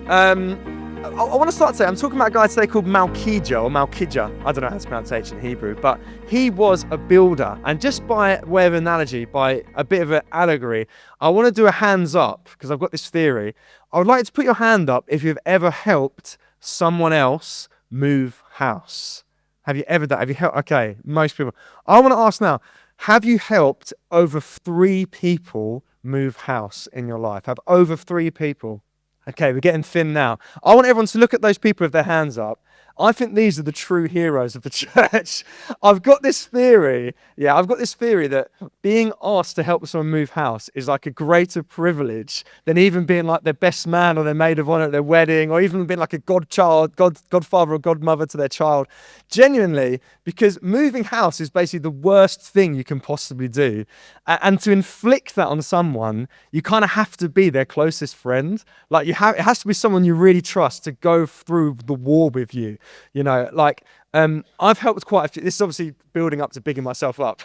I want to start today. I'm talking about a guy today called Malchijah. I don't know how to pronounce it in Hebrew, but he was a builder. And just by way of analogy, by a bit of an allegory, I want to do a hands up because I've got this theory. I would like you to put your hand up if you've ever helped someone else move house. Have you ever done? Have you helped? Okay, most people. I want to ask now, have you helped over 3 people move house in your life? Have over 3 people? Okay, we're getting thin now. I want everyone to look at those people with their hands up. I think these are the true heroes of the church. I've got this theory that being asked to help someone move house is like a greater privilege than even being like their best man or their maid of honor at their wedding, or even being like a godfather or godmother to their child. Genuinely, because moving house is basically the worst thing you can possibly do. And to inflict that on someone, you kind of have to be their closest friend. Like it has to be someone you really trust to go through the war with you. You know, like I've helped quite a few. This is obviously building up to bigging myself up.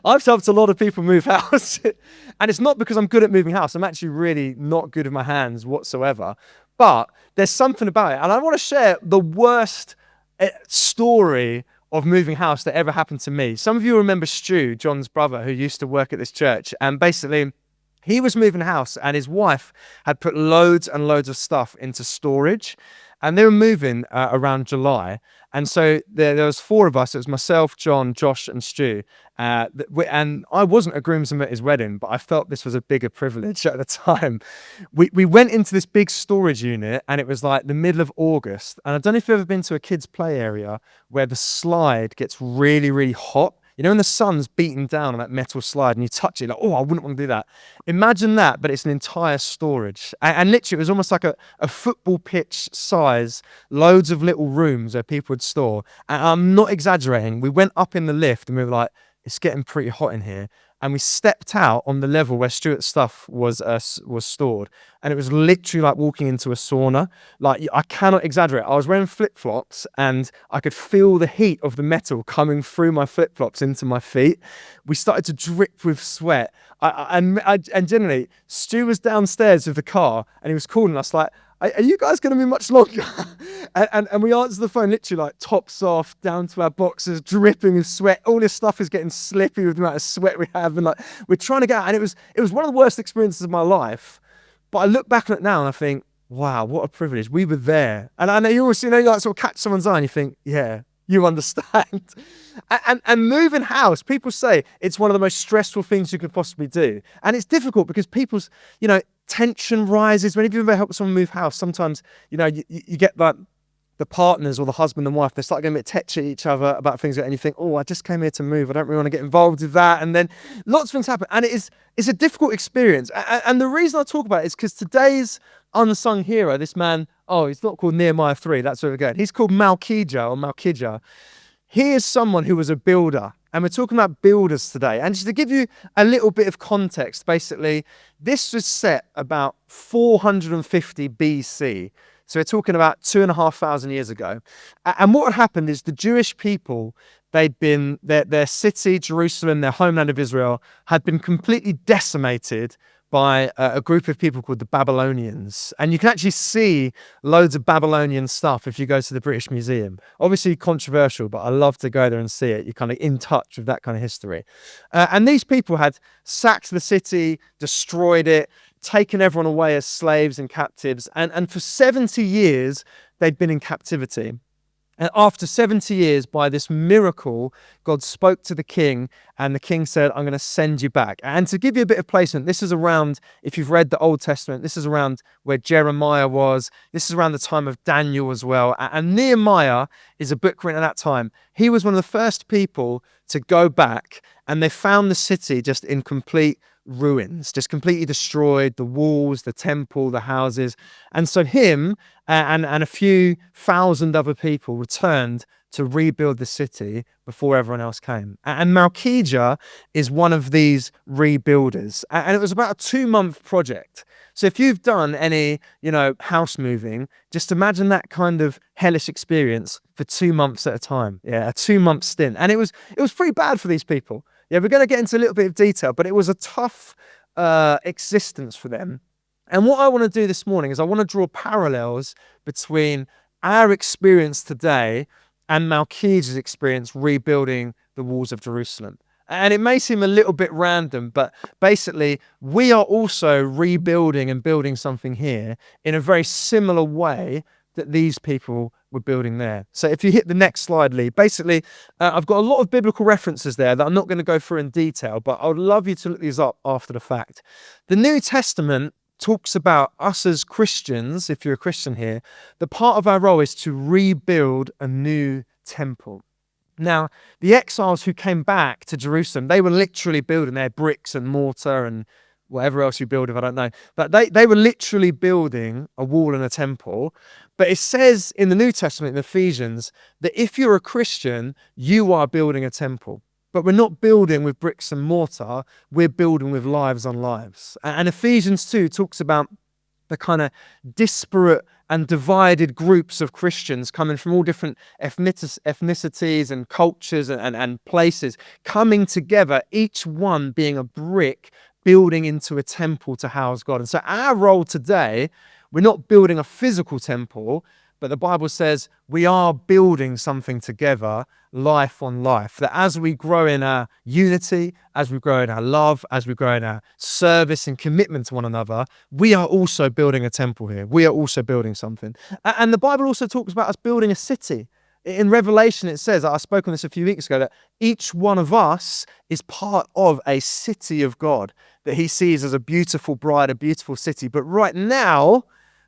I've helped a lot of people move house. And it's not because I'm good at moving house. I'm actually really not good with my hands whatsoever. But there's something about it. And I want to share the worst story of moving house that ever happened to me. Some of you remember Stu, John's brother, who used to work at this church. And basically, he was moving house and his wife had put loads and loads of stuff into storage. And they were moving around July. And so there was 4 of us. It was myself, John, Josh, and Stu. And I wasn't a groomsman at his wedding, but I felt this was a bigger privilege at the time. We went into this big storage unit, and it was like the middle of August. And I don't know if you've ever been to a kids' play area where the slide gets really, really hot. You know, when the sun's beating down on that metal slide and you touch it, like, oh, I wouldn't want to do that. Imagine that, but it's an entire storage. And literally, it was almost like a football pitch size, loads of little rooms where people would store. And I'm not exaggerating. We went up in the lift and we were like, it's getting pretty hot in here. And we stepped out on the level where Stuart's stuff was stored. And it was literally like walking into a sauna. Like, I cannot exaggerate. I was wearing flip-flops and I could feel the heat of the metal coming through my flip-flops into my feet. We started to drip with sweat. And generally, Stu was downstairs with the car and he was calling us like, are you guys going to be much longer? and we answered the phone literally like tops off, down to our boxers, dripping with sweat. All this stuff is getting slippy with the amount of sweat we have. And like, we're trying to get out. And it was one of the worst experiences of my life. But I look back on it now and I think, wow, what a privilege. We were there. And I know you always, like sort of catch someone's eye and you think, yeah, you understand. And moving house, people say it's one of the most stressful things you could possibly do. And it's difficult because people's, tension rises. Whenever you ever help someone move house, sometimes, you get that the partners or the husband and wife, they start getting a bit tetchy at each other about things, and you think, oh, I just came here to move. I don't really want to get involved with that. And then lots of things happen. And it's a difficult experience. And the reason I talk about it is because today's unsung hero, this man, he's not called Nehemiah 3. That's where we're going. He's called Malchijah. He is someone who was a builder. And we're talking about builders today. And just to give you a little bit of context, basically, this was set about 450 BC. So we're talking about 2,500 years ago. And what had happened is the Jewish people, they'd been, their city, Jerusalem, their homeland of Israel, had been completely decimated by a group of people called the Babylonians. And you can actually see loads of Babylonian stuff if you go to the British Museum. Obviously controversial, but I love to go there and see it. You're kind of in touch with that kind of history. And these people had sacked the city, destroyed it, taken everyone away as slaves and captives. And for 70 years, they'd been in captivity. And after 70 years, by this miracle, God spoke to the king, and the king said, I'm going to send you back. And to give you a bit of placement, this is around, if you've read the Old Testament, this is around where Jeremiah was. This is around the time of Daniel as well. And Nehemiah is a book written at that time. He was one of the first people to go back, and they found the city just in complete ruins, just completely destroyed, the walls, the temple, the houses. And so him and a few thousand other people returned to rebuild the city before everyone else came. And Malchijah is one of these rebuilders. And it was about a 2-month project. So if you've done any, house moving, just imagine that kind of hellish experience for 2 months at a time. Yeah, a 2-month stint. And it was pretty bad for these people. Yeah, we're going to get into a little bit of detail, but it was a tough existence for them. And what I want to do this morning is I want to draw parallels between our experience today and Malchijah's experience rebuilding the walls of Jerusalem. And it may seem a little bit random, but basically we are also rebuilding and building something here in a very similar way that these people were building there. So if you hit the next slide, Lee, basically I've got a lot of biblical references there that I'm not going to go through in detail, but I would love you to look these up after the fact. The New Testament talks about us as Christians, if you're a Christian here, the part of our role is to rebuild a new temple. Now, the exiles who came back to Jerusalem, they were literally building their bricks and mortar and whatever else you build, if I don't know. But they were literally building a wall and a temple. But it says in the New Testament, in Ephesians, that if you're a Christian, you are building a temple. But we're not building with bricks and mortar, we're building with lives on lives. And Ephesians 2 talks about the kind of disparate and divided groups of Christians coming from all different ethnicities and cultures and places, coming together, each one being a brick, building into a temple to house God. And so our role today, we're not building a physical temple, but the Bible says we are building something together, life on life. That as we grow in our unity, as we grow in our love, as we grow in our service and commitment to one another, we are also building a temple here. We are also building something. And the Bible also talks about us building a city. In Revelation, it says, I spoke on this a few weeks ago, that each one of us is part of a city of God that he sees as a beautiful bride, a beautiful city. But right now,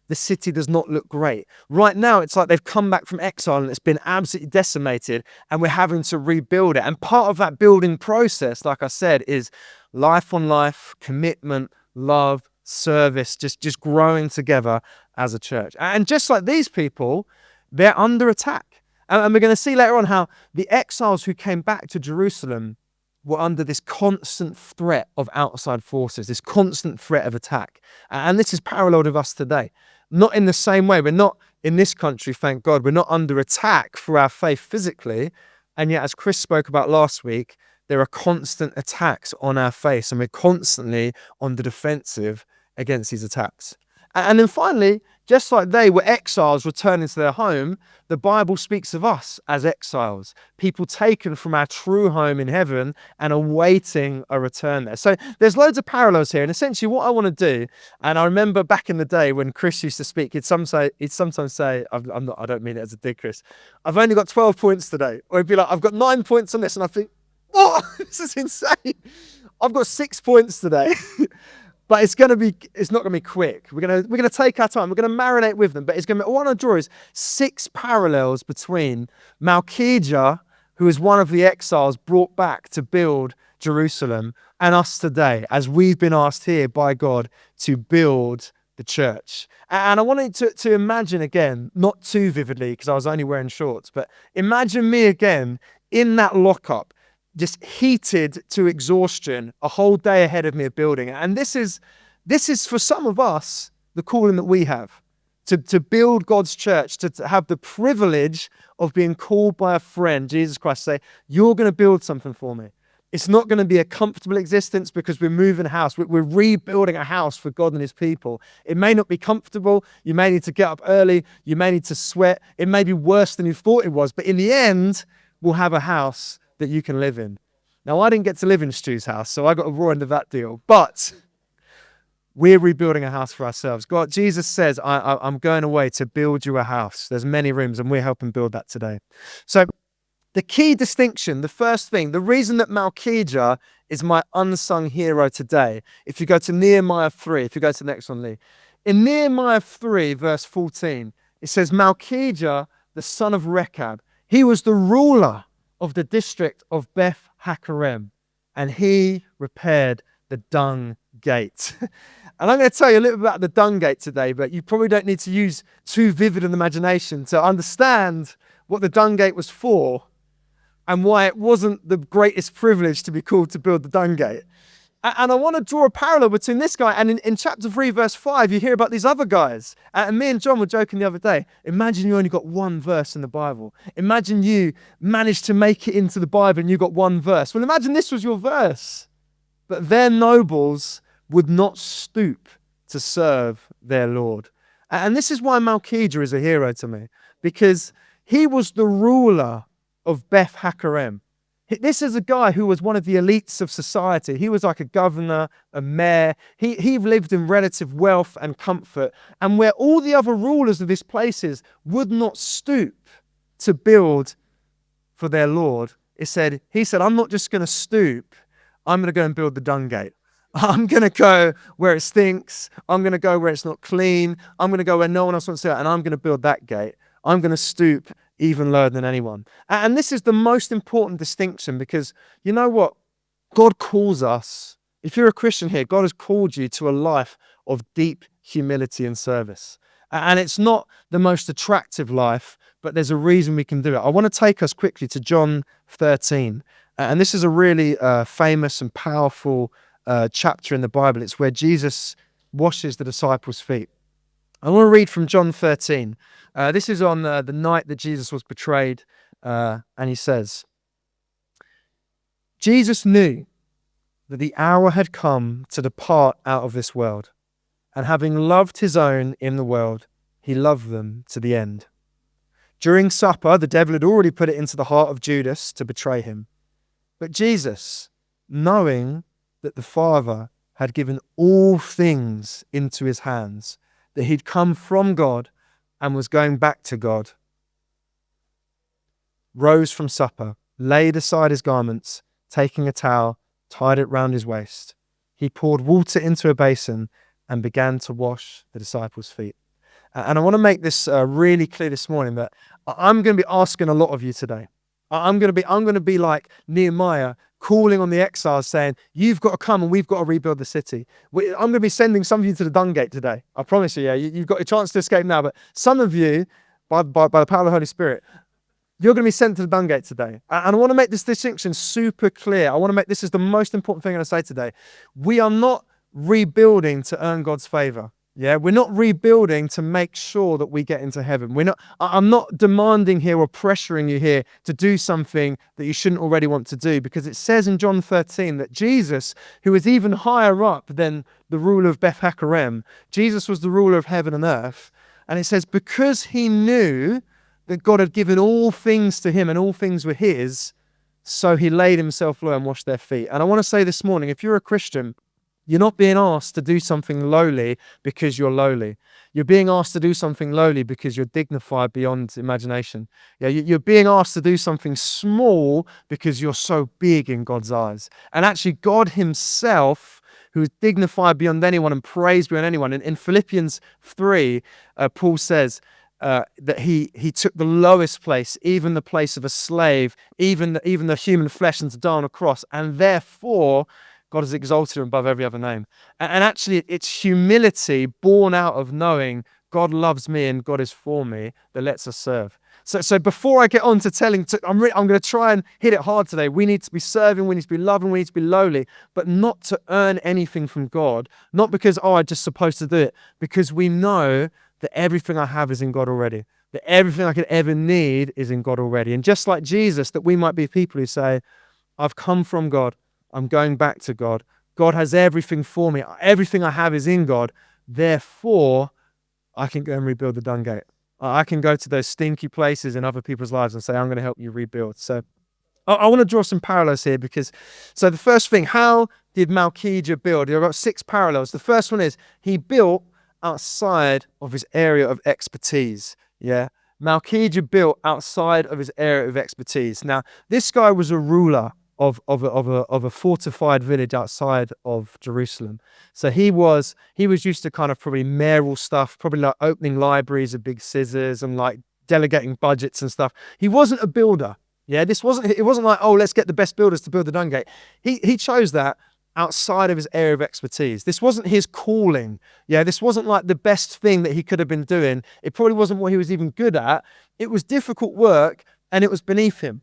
the city does not look great. Right now, it's like they've come back from exile and it's been absolutely decimated and we're having to rebuild it. And part of that building process, like I said, is life on life, commitment, love, service, just growing together as a church. And just like these people, they're under attack. And we're going to see later on how the exiles who came back to Jerusalem were under this constant threat of outside forces, this constant threat of attack. And this is parallel with us today. Not in the same way. We're not in this country, thank God, we're not under attack for our faith physically. And yet, as Chris spoke about last week, there are constant attacks on our faith, and we're constantly on the defensive against these attacks. And then finally, just like they were exiles returning to their home, the Bible speaks of us as exiles, people taken from our true home in heaven and awaiting a return there. So there's loads of parallels here. And essentially what I want to do, and I remember back in the day when Chris used to speak, he'd sometimes say, I don't mean it as a dig, Chris, I've only got 12 points today. Or he'd be like, I've got 9 points on this. And I think, what? This is insane. I've got 6 points today. But it's not going to be quick. We're going to take our time. We're going to marinate with them. But what I want to draw is 6 parallels between Malchijah, who is one of the exiles brought back to build Jerusalem, and us today, as we've been asked here by God to build the church. And I wanted to imagine again, not too vividly because I was only wearing shorts, but imagine me again in that lockup, just heated to exhaustion, a whole day ahead of me of building. And this is for some of us, the calling that we have, to build God's church, to have the privilege of being called by a friend, Jesus Christ, say, you're going to build something for me. It's not going to be a comfortable existence because we're moving a house. We're rebuilding a house for God and his people. It may not be comfortable. You may need to get up early. You may need to sweat. It may be worse than you thought it was. But in the end, we'll have a house that you can live in. Now, I didn't get to live in Stu's house, so I got a raw end of that deal. But we're rebuilding a house for ourselves. God, Jesus says, I'm going away to build you a house. There's many rooms, and we're helping build that today. So the key distinction, the first thing, the reason that Malchijah is my unsung hero today, if you go to Nehemiah 3, if you go to the next one, Lee. In Nehemiah 3, verse 14, it says, Malchijah, the son of Rechab, he was the ruler of the district of Beth Hakerem, and he repaired the Dung Gate. And I'm going to tell you a little bit about the Dung Gate today, but you probably don't need to use too vivid an imagination to understand what the Dung Gate was for and why it wasn't the greatest privilege to be called to build the Dung Gate. And I want to draw a parallel between this guy and in chapter 3, verse 5, you hear about these other guys. And me and John were joking the other day. Imagine you only got one verse in the Bible. Imagine you managed to make it into the Bible and you got one verse. Well, imagine this was your verse. But their nobles would not stoop to serve their Lord. And this is why Malchijah is a hero to me, because he was the ruler of Beth Hakerem. This is a guy who was one of the elites of society. He was like a governor, a mayor. He lived in relative wealth and comfort. And where all the other rulers of these places would not stoop to build for their Lord, he said, I'm not just going to stoop. I'm going to go and build the Dung Gate. I'm going to go where it stinks. I'm going to go where it's not clean. I'm going to go where no one else wants to go, and I'm going to build that gate. I'm going to stoop even lower than anyone. And this is the most important distinction, because you know what? God calls us. If you're a Christian here, God has called you to a life of deep humility and service. And it's not the most attractive life, but there's a reason we can do it. I want to take us quickly to John 13. And this is a really famous and powerful chapter in the Bible. It's where Jesus washes the disciples' feet. I want to read from John 13. This is on the night that Jesus was betrayed, and he says, Jesus knew that the hour had come to depart out of this world, and having loved his own in the world, he loved them to the end. During supper, the devil had already put it into the heart of Judas to betray him. But Jesus, knowing that the Father had given all things into his hands, that he'd come from God and was going back to God, rose from supper, laid aside his garments, taking a towel, tied it round his waist. He poured water into a basin and began to wash the disciples' feet. And I want to make this really clear this morning, that I'm going to be asking a lot of you today. I'm going to be like Nehemiah, calling on the exiles, saying, you've got to come and we've got to rebuild the city. I'm going to be sending some of you to the Dung Gate today. I promise you, you've got a chance to escape now, but some of you, by the power of the Holy Spirit, you're going to be sent to the Dung Gate today. And I want to make this distinction super clear. This is the most important thing I'm going to say today. We are not rebuilding to earn God's favor. Yeah, we're not rebuilding to make sure that we get into heaven. I'm not demanding here or pressuring you here to do something that you shouldn't already want to do, because it says in John 13 that Jesus, who is even higher up than the ruler of Beth Hakerem, Jesus was the ruler of heaven and earth. And it says, because he knew that God had given all things to him and all things were his, so he laid himself low and washed their feet. And I want to say this morning, if you're a Christian, you're not being asked to do something lowly because you're lowly. You're being asked to do something lowly because you're dignified beyond imagination. Yeah, you're being asked to do something small because you're so big in God's eyes. And actually, God himself, who is dignified beyond anyone and praised beyond anyone. In Philippians 3, Paul says that he took the lowest place, even the place of a slave, even the human flesh, and to die on a cross. And therefore, God has exalted him above every other name. And actually, it's humility born out of knowing God loves me and God is for me that lets us serve. So before I get on to I'm going to try and hit it hard today. We need to be serving, we need to be loving, we need to be lowly, but not to earn anything from God. Not because, I'm just supposed to do it, because we know that everything I have is in God already. That everything I could ever need is in God already. And just like Jesus, that we might be people who say, I've come from God. I'm going back to God. God has everything for me. Everything I have is in God. Therefore, I can go and rebuild the Dung Gate. I can go to those stinky places in other people's lives and say, I'm going to help you rebuild. So I want to draw some parallels here, because, so the first thing, how did Malchijah build? There are 6 parallels. The first one is he built outside of his area of expertise. Yeah. Malchijah built outside of his area of expertise. Now, this guy was a ruler of a fortified village outside of Jerusalem. So he was used to kind of probably mayoral stuff, probably like opening libraries with big scissors and like delegating budgets and stuff. He wasn't a builder. Yeah, it wasn't like, oh, let's get the best builders to build the Dung Gate. He chose that outside of his area of expertise. This wasn't his calling. Yeah, this wasn't like the best thing that he could have been doing. It probably wasn't what he was even good at. It was difficult work and it was beneath him.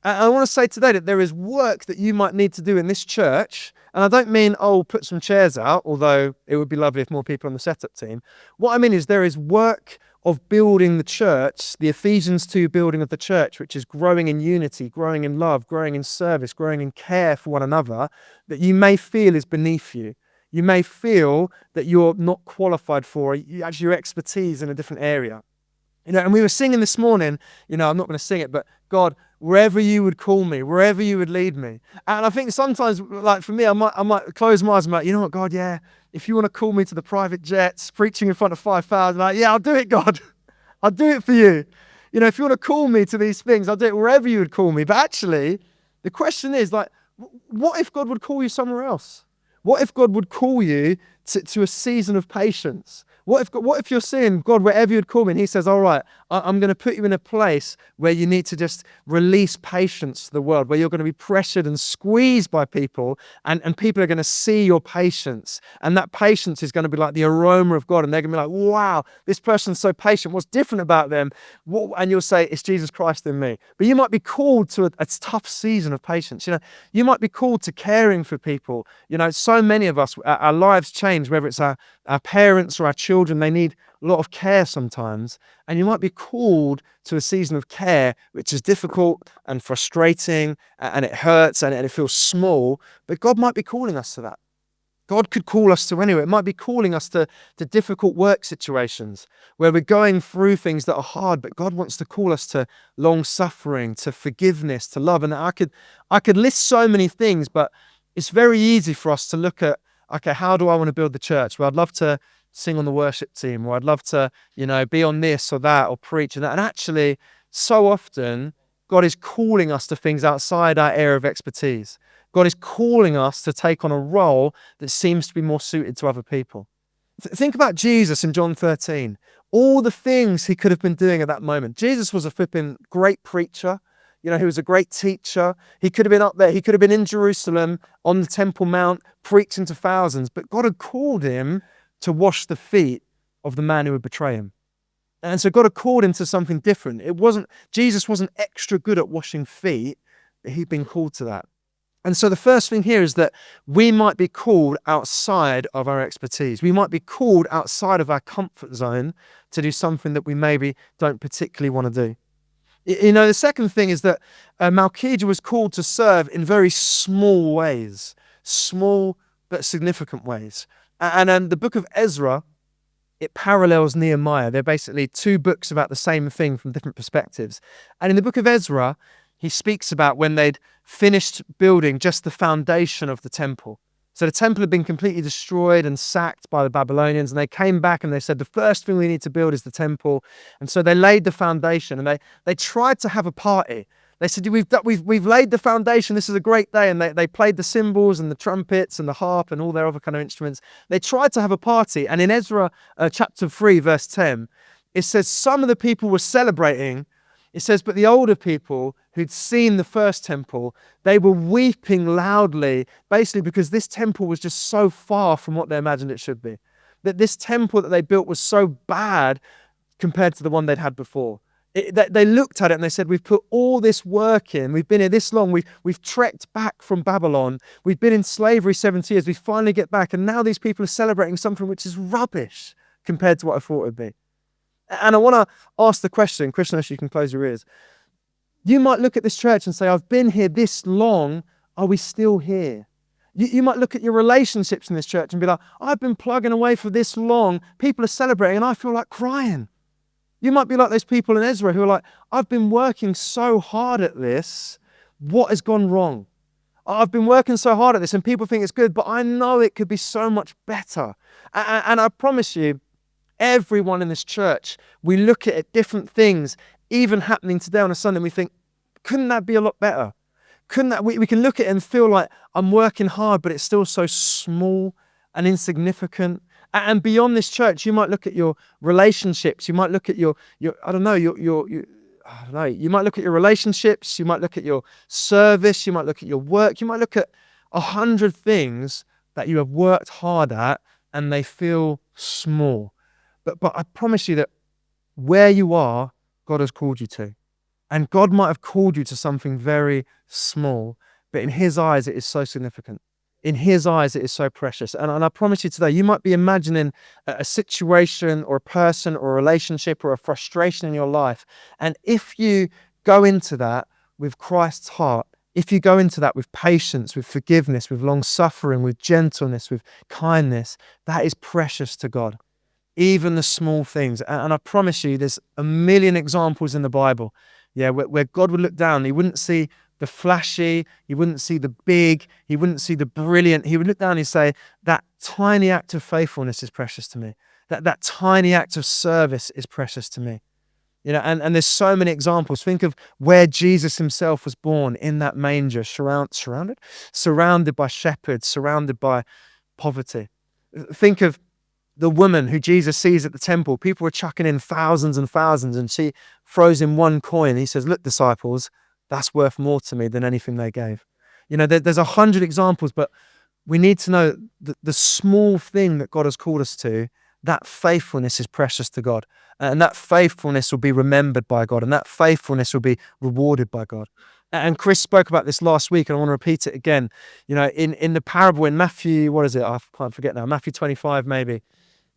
I want to say today that there is work that you might need to do in this church. And I don't mean, put some chairs out, although it would be lovely if more people on the setup team. What I mean is there is work of building the church, the Ephesians 2 building of the church, which is growing in unity, growing in love, growing in service, growing in care for one another, that you may feel is beneath you. You may feel that you're not qualified for actually your expertise in a different area. And we were singing this morning, I'm not going to sing it, but God, wherever you would call me, wherever you would lead me. And I think sometimes, like for me, I might close my eyes and be like, you know what, God, yeah, if you want to call me to the private jets, preaching in front of 5,000, like, yeah, I'll do it, God. I'll do it for you. If you want to call me to these things, I'll do it wherever you would call me. But actually, the question is, like, what if God would call you somewhere else? What if God would call you to a season of patience? What if you're seeing God wherever you'd call me and he says, all right, I'm going to put you in a place where you need to just release patience to the world, where you're going to be pressured and squeezed by people and people are going to see your patience. And that patience is going to be like the aroma of God. And they're going to be like, wow, this person's so patient. What's different about them? And you'll say, it's Jesus Christ in me. But you might be called to a tough season of patience. You might be called to caring for people. So many of us, our lives change, whether it's our parents or our children, they need a lot of care sometimes. And you might be called to a season of care, which is difficult and frustrating and it hurts and it feels small, but God might be calling us to that. God could call us to anywhere. It might be calling us to difficult work situations where we're going through things that are hard, but God wants to call us to long suffering, to forgiveness, to love. And I could list so many things, but it's very easy for us to look at, okay, how do I want to build the church? Well, I'd love to sing on the worship team, or I'd love to, be on this or that, or preach and that. And actually, so often, God is calling us to things outside our area of expertise. God is calling us to take on a role that seems to be more suited to other people. Think about Jesus in John 13. All the things he could have been doing at that moment. Jesus was a flipping great preacher. He was a great teacher. He could have been up there. He could have been in Jerusalem on the Temple Mount preaching to thousands. But God had called him to wash the feet of the man who would betray him. And so God had called him to something different. Jesus wasn't extra good at washing feet, but he'd been called to that. And so the first thing here is that we might be called outside of our expertise. We might be called outside of our comfort zone to do something that we maybe don't particularly want to do. The second thing is that Malchijah was called to serve in very small ways, small but significant ways. And the book of Ezra, it parallels Nehemiah. They're basically two books about the same thing from different perspectives. And in the book of Ezra, he speaks about when they'd finished building just the foundation of the temple. So the temple had been completely destroyed and sacked by the Babylonians, and they came back and they said, the first thing we need to build is the temple. And so they laid the foundation, and they tried to have a party. They said, we've laid the foundation, this is a great day. And they played the cymbals and the trumpets and the harp and all their other kind of instruments. They tried to have a party. And in Ezra chapter 3, verse 10, it says some of the people were celebrating. It says, but the older people who'd seen the first temple, they were weeping loudly, basically because this temple was just so far from what they imagined it should be. That this temple that they built was so bad compared to the one they'd had before. They looked at it and they said, we've put all this work in. We've been here this long. We've trekked back from Babylon. We've been in slavery 70 years. We finally get back. And now these people are celebrating something which is rubbish compared to what I thought it would be. And I want to ask the question, Christian, you can close your ears. You might look at this church and say, I've been here this long. Are we still here? You might look at your relationships in this church and be like, I've been plugging away for this long. People are celebrating and I feel like crying. You might be like those people in Ezra who are like, I've been working so hard at this. What has gone wrong? I've been working so hard at this and people think it's good, but I know it could be so much better. And I promise you, everyone in this church, we look at different things, even happening today on a Sunday, and we think, couldn't that be a lot better? Couldn't that, we can look at it and feel like I'm working hard, but it's still so small and insignificant. And beyond this church, you might look at your relationships. You might look at you might look at your relationships. You might look at your service. You might look at your work. You might look at 100 things that you have worked hard at and they feel small. But I promise you that where you are, God has called you to. And God might have called you to something very small, but in his eyes, it is so significant. In his eyes, it is so precious. And I promise you today, you might be imagining a situation or a person or a relationship or a frustration in your life. And if you go into that with Christ's heart, if you go into that with patience, with forgiveness, with long suffering, with gentleness, with kindness, that is precious to God. Even the small things. And I promise you, there's a million examples in the Bible, yeah, where God would look down. He wouldn't see the flashy, he wouldn't see the big, he wouldn't see the brilliant. He would look down and he'd say, that tiny act of faithfulness is precious to me. That tiny act of service is precious to me. And there's so many examples. Think of where Jesus himself was born, in that manger, surrounded by shepherds, surrounded by poverty. Think of the woman who Jesus sees at the temple. People were chucking in thousands and thousands, and she throws in one coin. He says, look, disciples, that's worth more to me than anything they gave. There's 100 examples, but we need to know that the small thing that God has called us to, that faithfulness is precious to God. And that faithfulness will be remembered by God, and that faithfulness will be rewarded by God. And Chris spoke about this last week, and I want to repeat it again. In the parable in Matthew, what is it? I can't forget now. Matthew 25, maybe.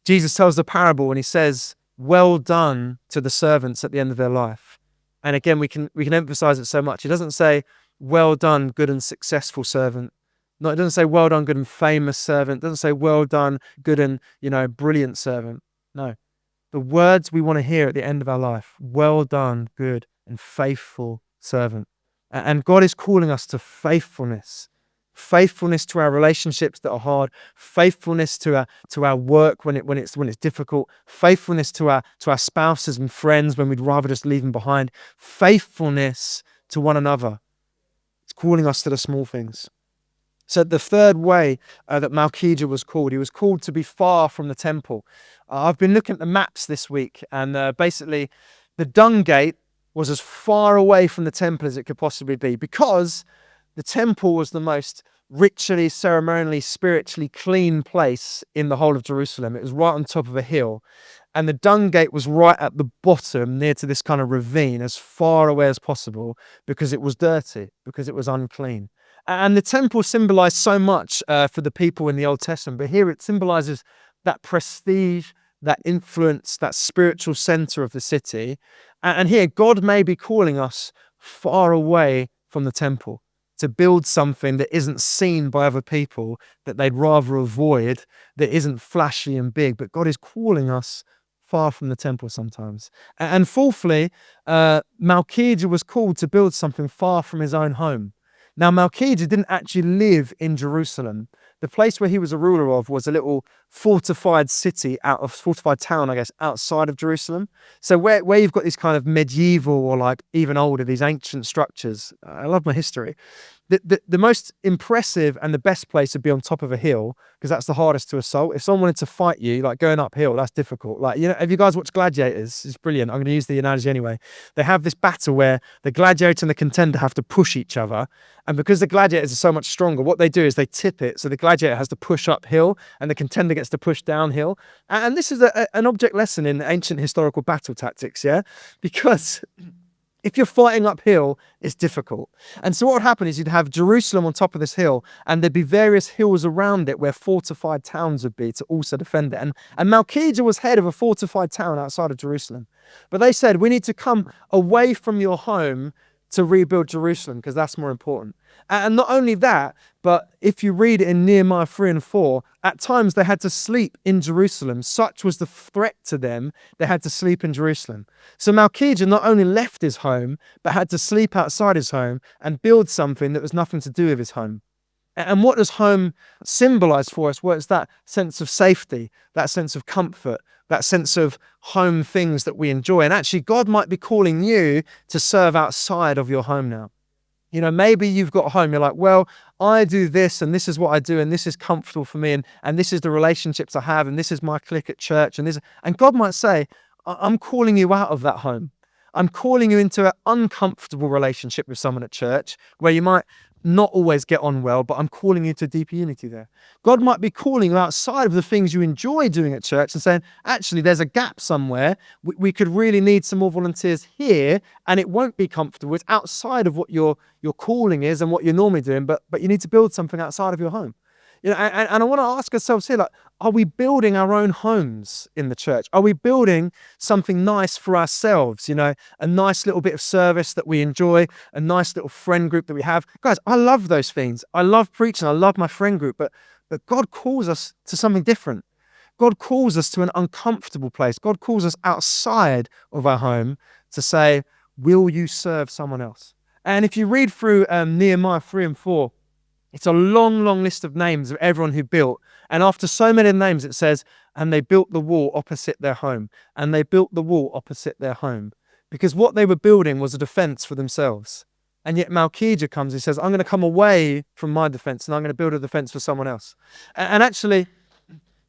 Jesus tells the parable and he says, well done to the servants at the end of their life. And again, we can emphasize it so much. He doesn't say, well done, good and successful servant. No, it doesn't say, well done, good and famous servant. It doesn't say, well done, good and, brilliant servant. No. The words we want to hear at the end of our life, well done, good and faithful servant. And God is calling us to faithfulness. Faithfulness to our relationships that are hard, faithfulness to our work when it's difficult, faithfulness to our spouses and friends when we'd rather just leave them behind, faithfulness to one another. It's calling us to the small things. So the third way that Malchijah was called, he was called to be far from the temple. I've been looking at the maps this week, and basically the Dung Gate was as far away from the temple as it could possibly be, because the temple was the most ritually, ceremonially, spiritually clean place in the whole of Jerusalem. It was right on top of a hill. And the Dung Gate was right at the bottom, near to this kind of ravine, as far away as possible, because it was dirty, because it was unclean. And the temple symbolized so much for the people in the Old Testament. But here it symbolizes that prestige, that influence, that spiritual center of the city. And here, God may be calling us far away from the temple, to build something that isn't seen by other people, that they'd rather avoid, that isn't flashy and big. But God is calling us far from the temple sometimes. And fourthly, Malchijah was called to build something far from his own home. Now, Malchijah didn't actually live in Jerusalem. The place where he was a ruler of was a little fortified town, I guess, outside of Jerusalem. So where you've got these kind of medieval or like even older, these ancient structures. I love my history. The most impressive and the best place would be on top of a hill, because that's the hardest to assault. If someone wanted to fight you, like going uphill, that's difficult. Like, have you guys watched Gladiators? It's brilliant. I'm going to use the analogy anyway. They have this battle where the gladiator and the contender have to push each other. And because the gladiators are so much stronger, what they do is they tip it. So the gladiator has to push uphill and the contender gets to push downhill. And this is an object lesson in ancient historical battle tactics, yeah? Because if you're fighting uphill, it's difficult. And so what would happen is you'd have Jerusalem on top of this hill, and there'd be various hills around it where fortified towns would be to also defend it. And Malchijah was head of a fortified town outside of Jerusalem. But they said, we need to come away from your home to rebuild Jerusalem, because that's more important. And not only that, but if you read it in Nehemiah 3 and 4, at times they had to sleep in Jerusalem. Such was the threat to them, they had to sleep in Jerusalem. So Malchijah not only left his home, but had to sleep outside his home and build something that was nothing to do with his home. And what does home symbolize for us? Well, it's that sense of safety, that sense of comfort, that sense of home things that we enjoy. And actually, God might be calling you to serve outside of your home now. Maybe you've got a home, you're like, well, I do this and this is what I do and this is comfortable for me and this is the relationships I have and this is my clique at church and God might say, I'm calling you out of that home. I'm calling you into an uncomfortable relationship with someone at church where you might not always get on well, but I'm calling you to deeper unity there. God might be calling you outside of the things you enjoy doing at church and saying, actually, there's a gap somewhere. We could really need some more volunteers here, and it won't be comfortable. It's outside of what your calling is and what you're normally doing, but you need to build something outside of your home. And I want to ask ourselves here, like, are we building our own homes in the church? Are we building something nice for ourselves? A nice little bit of service that we enjoy, a nice little friend group that we have. Guys, I love those things. I love preaching. I love my friend group, but God calls us to something different. God calls us to an uncomfortable place. God calls us outside of our home to say, will you serve someone else? And if you read through Nehemiah 3 and 4, it's a long, long list of names of everyone who built. And after so many names, it says, and they built the wall opposite their home. And they built the wall opposite their home. Because what they were building was a defense for themselves. And yet Malchijah comes and says, I'm going to come away from my defense and I'm going to build a defense for someone else. And actually,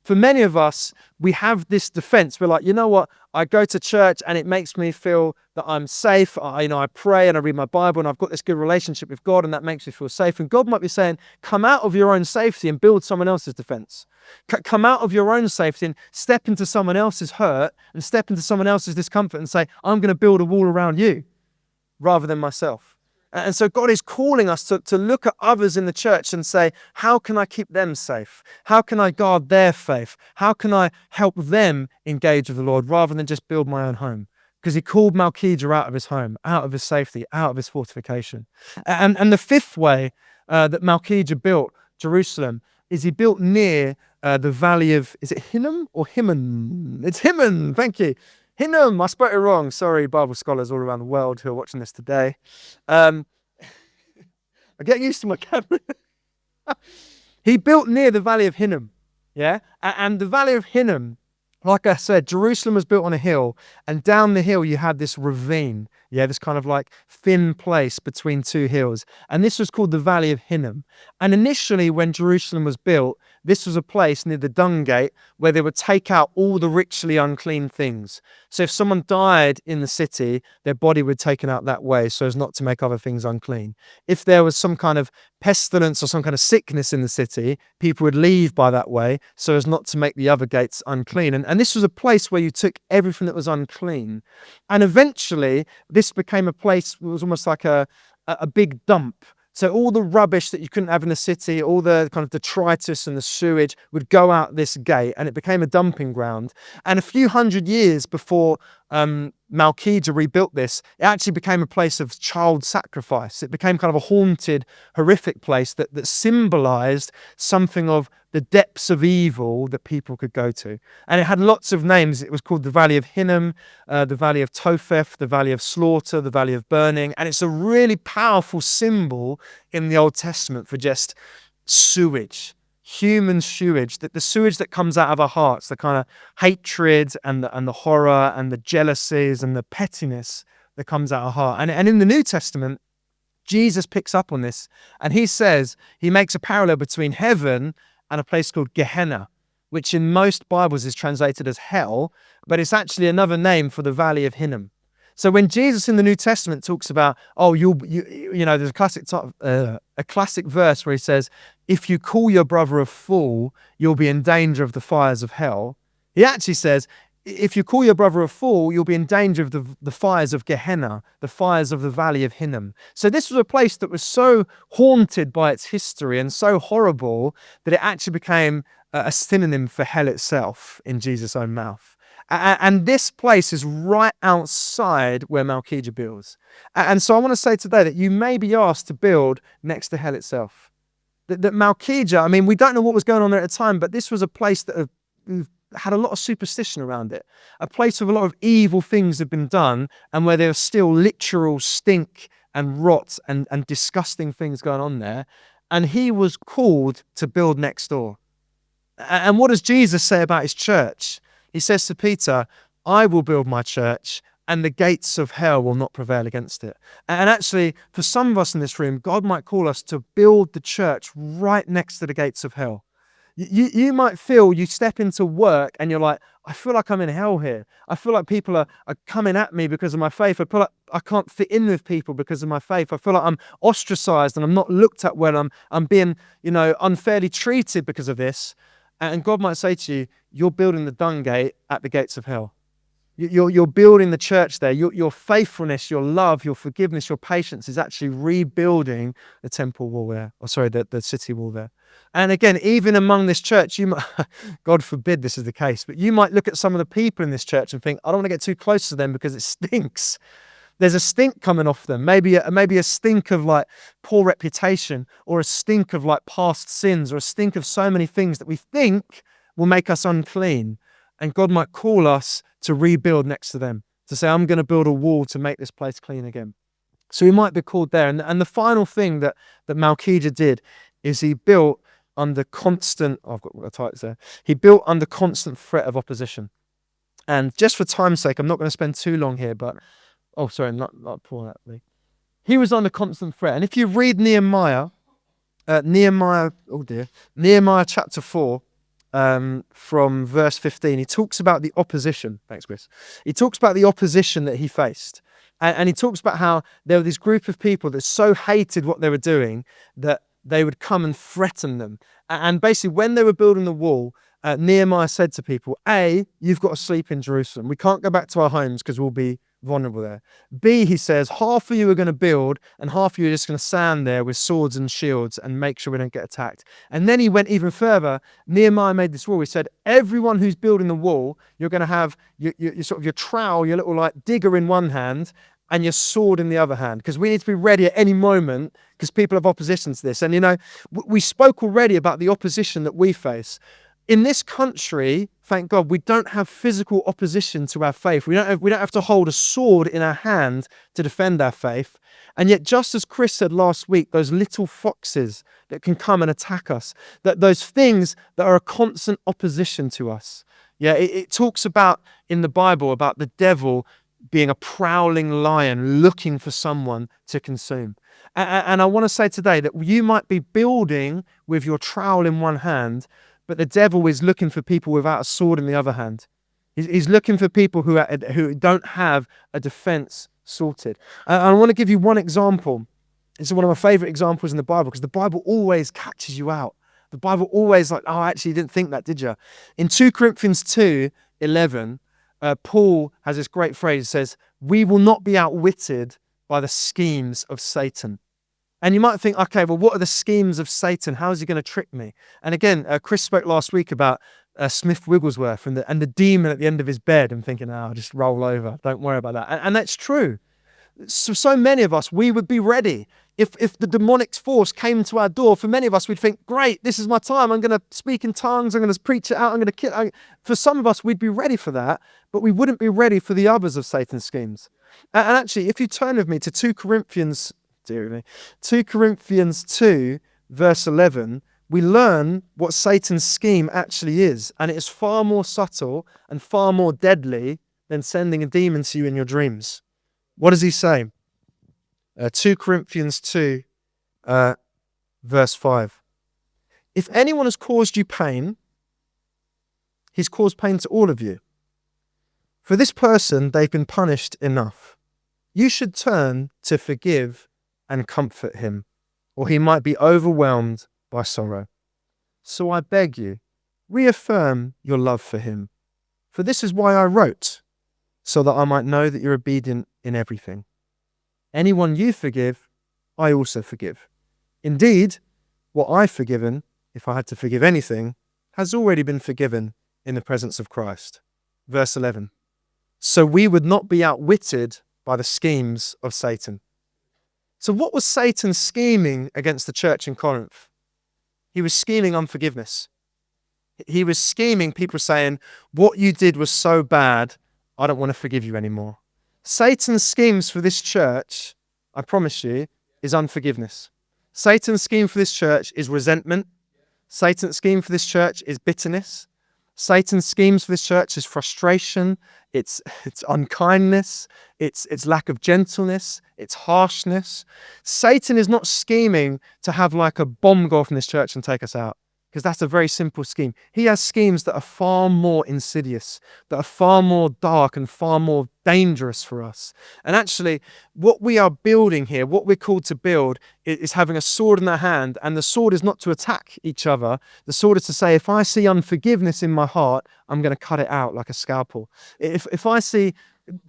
for many of us, we have this defense. We're like, you know what? I go to church and it makes me feel that I'm safe. I pray and I read my Bible and I've got this good relationship with God and that makes me feel safe. And God might be saying, come out of your own safety and build someone else's defense. Come out of your own safety and step into someone else's hurt and step into someone else's discomfort and say, I'm going to build a wall around you rather than myself. And so God is calling us to look at others in the church and say, how can I keep them safe? How can I guard their faith? How can I help them engage with the Lord rather than just build my own home? Because he called Malchijah out of his home, out of his safety, out of his fortification. And the fifth way that Malchijah built Jerusalem is he built near the valley of, is it Hinnom or Hinnom? It's Hinnom, thank you. Hinnom, I spoke it wrong. Sorry, Bible scholars all around the world who are watching this today. I'm getting used to my camera. He built near the valley of Hinnom, yeah? And the valley of Hinnom, like I said, Jerusalem was built on a hill, and down the hill you had this ravine, yeah, this kind of like thin place between two hills. And this was called the Valley of Hinnom. And initially when Jerusalem was built, this was a place near the Dung Gate where they would take out all the ritually unclean things. So if someone died in the city, their body would be taken out that way so as not to make other things unclean. If there was some kind of pestilence or some kind of sickness in the city, people would leave by that way so as not to make the other gates unclean. And this was a place where you took everything that was unclean. And eventually, this became a place that was almost like a big dump. So all the rubbish that you couldn't have in the city, all the kind of detritus and the sewage would go out this gate, and it became a dumping ground. And a few hundred years before Malchijah rebuilt this, it actually became a place of child sacrifice. It became kind of a haunted, horrific place that symbolized something of the depths of evil that people could go to. And it had lots of names. It was called the Valley of Hinnom, the Valley of Topheth, the Valley of Slaughter, the Valley of Burning. And it's a really powerful symbol in the Old Testament for just sewage, human sewage, that the sewage that comes out of our hearts, the kind of hatred and the horror and the jealousies and the pettiness that comes out of our heart. And in the New Testament, Jesus picks up on this and he says, he makes a parallel between heaven and a place called Gehenna, which in most Bibles is translated as hell, but it's actually another name for the Valley of Hinnom. So when Jesus in the New Testament talks about, there's a classic verse where he says, if you call your brother a fool, you'll be in danger of the fires of hell. He actually says, if you call your brother a fool, you'll be in danger of the fires of Gehenna, the fires of the Valley of Hinnom. So this was a place that was so haunted by its history and so horrible that it actually became a synonym for hell itself in Jesus' own mouth. And this place is right outside where Malchijah builds. And so I want to say today that you may be asked to build next to hell itself. That Malchijah, I mean, we don't know what was going on there at the time, but this was a place that had a lot of superstition around it. A place where a lot of evil things had been done and where there was still literal stink and rot and disgusting things going on there. And he was called to build next door. And what does Jesus say about his church? He says to Peter, I will build my church and the gates of hell will not prevail against it. And actually, for some of us in this room, God might call us to build the church right next to the gates of hell. You might feel, you step into work and you're like, I feel like I'm in hell here. I feel like people are coming at me because of my faith. I feel like I can't fit in with people because of my faith. I feel like I'm ostracized and I'm not looked at well. I'm being, unfairly treated because of this. And God might say to you, you're building the dung gate at the gates of hell. You're building the church there. Your faithfulness, your love, your forgiveness, your patience is actually rebuilding the temple wall there. Or sorry, the city wall there. And again, even among this church, you might, God forbid this is the case, but you might look at some of the people in this church and think, I don't want to get too close to them because it stinks. There's a stink coming off them. Maybe a stink of like poor reputation, or a stink of like past sins, or a stink of so many things that we think will make us unclean. And God might call us to rebuild next to them, to say, I'm going to build a wall to make this place clean again. So we might be called there. And the final thing that Malchijah did is he built under constant, I've got the titles there. He built under constant threat of opposition. And just for time's sake, I'm not going to spend too long here, but not Paul actually. He was under constant threat. And if you read Nehemiah chapter 4, from verse 15, he talks about the opposition. Thanks, Chris. He talks about the opposition that he faced. And he talks about how there were this group of people that so hated what they were doing that they would come and threaten them. And basically, when they were building the wall, Nehemiah said to people, A, you've got to sleep in Jerusalem. We can't go back to our homes because we'll be vulnerable there. B, he says, half of you are going to build and half of you are just going to stand there with swords and shields and make sure we don't get attacked. And then he went even further. Nehemiah made this rule. He said, everyone who's building the wall, you're going to have your trowel, your little like digger in one hand and your sword in the other hand, because we need to be ready at any moment because people have opposition to this. And you know, we spoke already about the opposition that we face. In this country, thank God, we don't have physical opposition to our faith. We don't have to hold a sword in our hand to defend our faith. And yet, just as Chris said last week, those little foxes that can come and attack us, that those things that are a constant opposition to us. Yeah, it talks about in the Bible about the devil being a prowling lion looking for someone to consume. And I want to say today that you might be building with your trowel in one hand, but the devil is looking for people without a sword in the other hand. He's looking for people who don't have a defense sorted. And I want to give you one example. It's one of my favorite examples in the Bible, because the Bible always catches you out. The Bible always like, oh, actually, you didn't think that, did you? In 2 Corinthians 2:11, Paul has this great phrase. It says, we will not be outwitted by the schemes of Satan. And you might think, okay, well, what are the schemes of Satan? How is he going to trick me? And again, Chris spoke last week about Smith Wigglesworth and the demon at the end of his bed, and thinking, oh, just roll over. Don't worry about that. And that's true. So many of us, we would be ready. If the demonic force came to our door, for many of us, we'd think, great, this is my time. I'm going to speak in tongues. I'm going to preach it out. I'm going to kill. For some of us, we'd be ready for that, but we wouldn't be ready for the others of Satan's schemes. And actually, if you turn with me to 2 Corinthians 2, verse 11, we learn what Satan's scheme actually is. And it is far more subtle and far more deadly than sending a demon to you in your dreams. What does he say? 2 Corinthians 2, verse 5. If anyone has caused you pain, he's caused pain to all of you. For this person, they've been punished enough. You should turn to forgive and comfort him, or he might be overwhelmed by sorrow. So I beg you, reaffirm your love for him. For this is why I wrote, so that I might know that you're obedient in everything. Anyone you forgive, I also forgive. Indeed, what I've forgiven, if I had to forgive anything, has already been forgiven in the presence of Christ. Verse 11. So we would not be outwitted by the schemes of Satan. So what was Satan scheming against the church in Corinth? He was scheming unforgiveness. He was scheming people saying, what you did was so bad, I don't want to forgive you anymore. Satan's schemes for this church, I promise you, is unforgiveness. Satan's scheme for this church is resentment. Satan's scheme for this church is bitterness. Satan's schemes for this church is frustration, it's unkindness, it's lack of gentleness, it's harshness. Satan is not scheming to have like a bomb go off in this church and take us out. because that's a very simple scheme. He has schemes that are far more insidious, that are far more dark and far more dangerous for us. And actually, what we are building here, what we're called to build, is having a sword in our hand. And the sword is not to attack each other. The sword is to say, if I see unforgiveness in my heart, I'm going to cut it out like a scalpel. If I see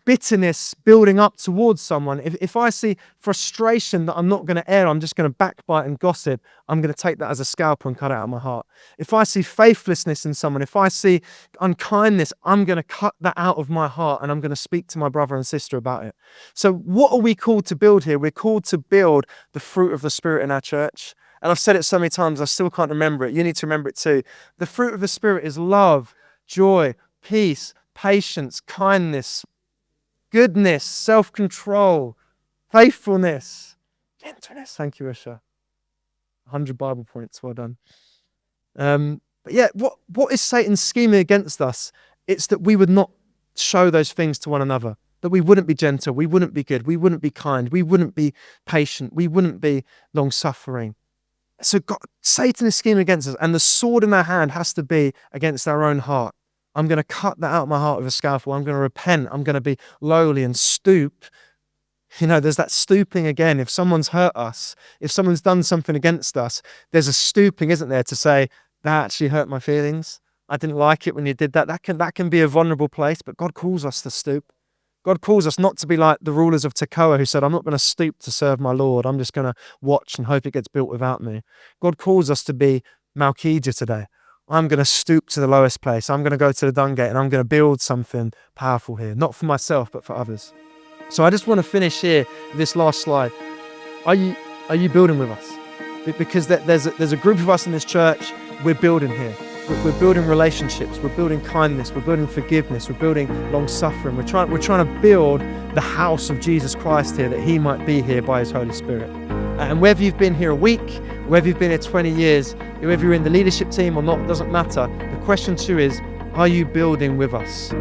bitterness building up towards someone, if I see frustration that I'm not going to air, I'm just going to backbite and gossip, I'm going to take that as a scalpel and cut it out of my heart. If I see faithlessness in someone, if I see unkindness, I'm going to cut that out of my heart and I'm going to speak to my brother and sister about it. So what are we called to build here? We're called to build the fruit of the Spirit in our church. And I've said it so many times, I still can't remember it. You need to remember it too. The fruit of the Spirit is love, joy, peace, patience, kindness, goodness, self-control, faithfulness, gentleness. Thank you, Isha. 100 Bible points. Well done. But yeah, what is Satan's scheming against us? It's that we would not show those things to one another. That we wouldn't be gentle, we wouldn't be good, we wouldn't be kind, we wouldn't be patient, we wouldn't be long-suffering. So Satan is scheming against us, and the sword in our hand has to be against our own heart. I'm going to cut that out of my heart with a scalpel. I'm going to repent. I'm going to be lowly and stoop. There's that stooping again. If someone's hurt us, if someone's done something against us, there's a stooping, isn't there, to say, that actually hurt my feelings. I didn't like it when you did that. That can be a vulnerable place, but God calls us to stoop. God calls us not to be like the rulers of Tekoa who said, I'm not going to stoop to serve my Lord. I'm just going to watch and hope it gets built without me. God calls us to be Malchijah today. I'm going to stoop to the lowest place. I'm going to go to the Dung Gate and I'm going to build something powerful here, not for myself, but for others. So I just want to finish here with this last slide. Are you building with us? Because there's a group of us in this church. We're building here. We're building relationships. We're building kindness. We're building forgiveness. We're building long-suffering. We're trying to build the house of Jesus Christ here, that he might be here by his Holy Spirit. And whether you've been here a week, whether you've been here 20 years, whether you're in the leadership team or not, doesn't matter. The question too is, are you building with us?